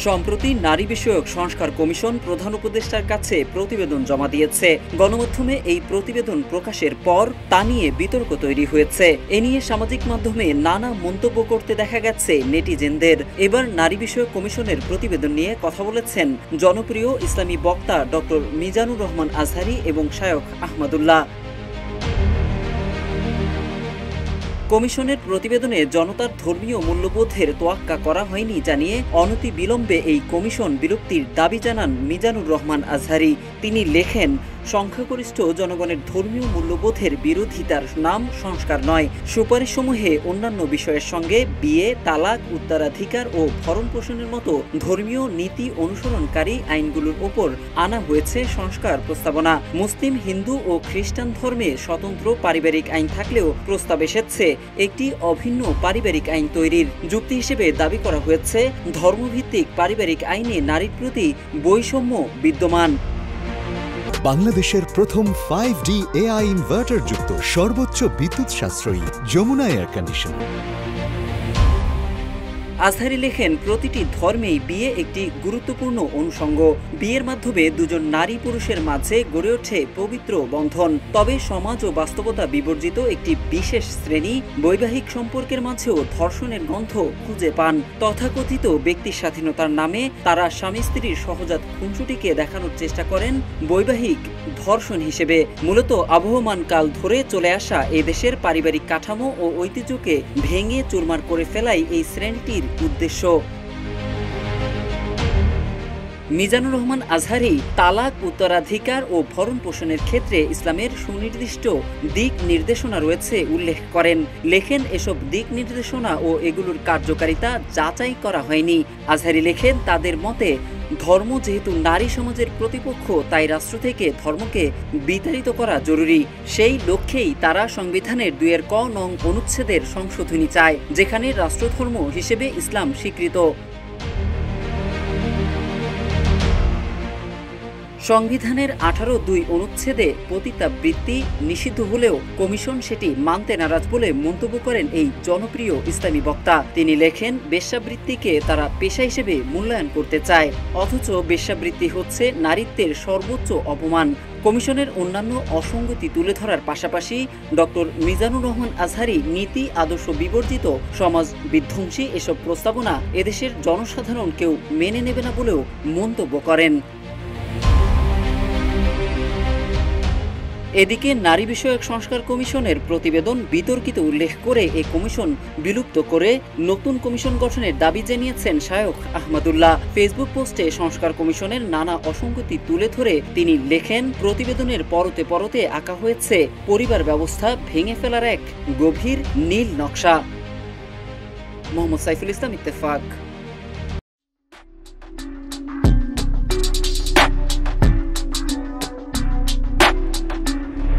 সম্প্রতি নারী বিষয়ক সংস্কার কমিশন প্রধান উপদেষ্টার কাছে প্রতিবেদন জমা দিয়েছে। গণমাধ্যমে এই প্রতিবেদন প্রকাশের পর তা নিয়ে বিতর্ক তৈরি হয়েছে। এ নিয়ে সামাজিক মাধ্যমে নানা মন্তব্য করতে দেখা গেছে নেটিজেনদের। এবার নারী বিষয়ক কমিশনের প্রতিবেদন নিয়ে কথা বলেছেন জনপ্রিয় ইসলামী বক্তা ডক্টর মিজানুর রহমান আজহারী এবং শায়খ আহমদুল্লাহ। কমিশনের প্রতিবেদনে জনতার ধর্মীয় মূল্যবোধের তোয়াক্কা করা হয়নি জানিয়ে অনতি বিলম্বে এই কমিশন বিলুপ্তির দাবি জানান মিজানুর রহমান আজহারী। তিনি লেখেন, সংখ্যাগরিষ্ঠ জনগণের ধর্মীয় মূল্যবোধের বিরোধিতার নাম সংস্কার নয়। সুপারিশসমূহে অন্যান্য বিষয়ের সঙ্গে বিয়ে, তালাক, উত্তরাধিকার ও ভরণ পোষণের মতো ধর্মীয় নীতি অনুসরণকারী আইনগুলোর ওপর আনা হয়েছে সংস্কার প্রস্তাবনা। মুসলিম, হিন্দু ও খ্রিস্টান ধর্মে স্বতন্ত্র পারিবারিক আইন থাকলেও প্রস্তাব এসেছে একটি অভিন্ন পারিবারিক আইন তৈরির। যুক্তি হিসেবে দাবি করা হয়েছে, ধর্মভিত্তিক পারিবারিক আইনে নারীর প্রতি বৈষম্য বিদ্যমান। বাংলাদেশের প্রথম 5D AI ইনভার্টার যুক্ত সর্বোচ্চ বিদ্যুৎ সাশ্রয়ী যমুনা এয়ার কন্ডিশনার। আজহারী লেখেন, প্রতিটি ধর্মেই বিয়ে একটি গুরুত্বপূর্ণ অনুষঙ্গ। বিয়ের মাধ্যমে দুজন নারী পুরুষের মাঝে গড়ে ওঠে পবিত্র বন্ধন। তবে সমাজ ও বাস্তবতা বিবর্জিত একটি বিশেষ শ্রেণী বৈবাহিক সম্পর্কের মাঝেও ধর্ষণের গন্ধ খুঁজে পান। তথাকথিত ব্যক্তি স্বাধীনতার নামে তারা স্বামী স্ত্রীর সহজাত খুনসুটিকে দেখানোর চেষ্টা করেন বৈবাহিক ধর্ষণ হিসেবে। মূলত আবহমান কাল ধরে চলে আসা এ দেশের পারিবারিক কাঠামো ও ঐতিহ্যকে ভেঙে চুরমার করে ফেলাই এই শ্রেণীটির উদ্দেশ্য। মিজানুর রহমান আজহারী তালাক, উত্তরাধিকার ও ভরণ পোষণের ক্ষেত্রে ইসলামের সুনির্দিষ্ট দিক নির্দেশনা রয়েছে উল্লেখ করেন। লেখেন, এসব দিক নির্দেশনা ও এগুলোর কার্যকারিতা যাচাই করা হয়নি। আজহারী লেখেন, তাদের মতে ধর্ম যেহেতু নারী সমাজের প্রতিপক্ষ, তাই রাষ্ট্র থেকে ধর্মকে বিতাড়িত করা জরুরি। সেই লক্ষ্যেই তারা সংবিধানের 2 নং অনুচ্ছেদের সংশোধনী চায়, যেখানে রাষ্ট্রধর্ম হিসেবে ইসলাম স্বীকৃত। সংবিধানের 18(2) অনুচ্ছেদে পতিতাবৃত্তি নিষিদ্ধ হলেও কমিশন সেটি মানতে নারাজ বলে মন্তব্য করেন এই জনপ্রিয় ইসলামী বক্তা। তিনি লেখেন, বেশ্যাবৃত্তিকে তারা পেশা হিসেবে মূল্যায়ন করতে চায়, অথচ বেশ্যাবৃত্তি হচ্ছে নারীত্বের সর্বোচ্চ অপমান। কমিশনের অন্যান্য অসঙ্গতি তুলে ধরার পাশাপাশি ডক্টর মিজানুর রহমান আজহারী নীতি আদর্শ বিবর্জিত, সমাজ বিধ্বংসী এসব প্রস্তাবনা এদেশের জনসাধারণ কেউ মেনে নেবে না বলেও মন্তব্য করেন। এদিকে নারী বিষয়ক সংস্কার কমিশনের প্রতিবেদন বিতর্কিত উল্লেখ করে এ কমিশন বিলুপ্ত করে নতুন কমিশন গঠনের দাবি জানিয়েছেন শায়খ আহমদুল্লাহ। ফেসবুক পোস্টে সংস্কার কমিশনের নানা অসঙ্গতি তুলে ধরে তিনি লেখেন, প্রতিবেদনের পরতে পরতে আঁকা হয়েছে পরিবার ব্যবস্থা ভেঙে ফেলার এক গভীর নীল নকশা। মোহাম্মদ সাইফুল ইসলাম, ইত্তেফাক।